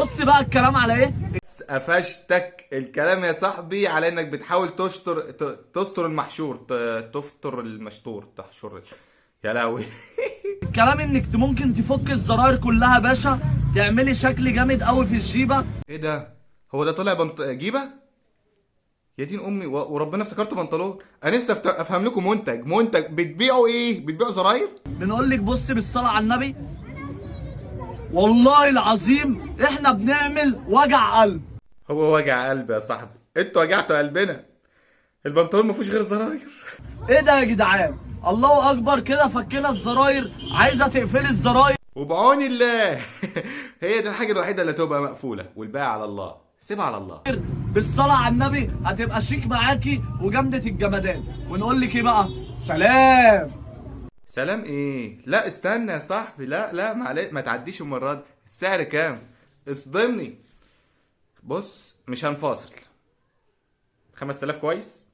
بص بقى الكلام على ايه. قفشتك الكلام يا صاحبي على انك بتحاول تستر المحشور، تفطر المشطور، تحشر. يا لهوي. الكلام انك ممكن تفك الزراير كلها يا باشا، تعملي شكل جامد قوي في الجيبه. ايه ده؟ هو ده طلع جيبه؟ يا دين امي وربنا افتكرته بنطلون. انا لسه افهم لكم منتج بتبيعوا ايه؟ بتبيعوا زراير؟ بنقول لك بص بالصلاه على النبي، والله العظيم احنا بنعمل وجع قلب. هو وجع قلب يا صاحبي؟ انتوا وجعتوا قلبنا. البنطلون ما فيهوش غير زراير. ايه ده يا جدعان؟ الله اكبر كده فكنا الزراير، عايزه تقفلي الزراير. وبعون الله. هي دي الحاجه الوحيده اللي تبقى مقفوله، والباقي على الله، سيبها على الله. بالصلاه على النبي هتبقى شيك معاكي وجامده الجمدان. ونقول لك ايه بقى؟ سلام. سلام ايه؟ لا استنى يا صاحبي، لا معلش، ما تعديش المره دي. السعر كام؟ اصدمني. بص مش هنفاصل. 5000 كويس؟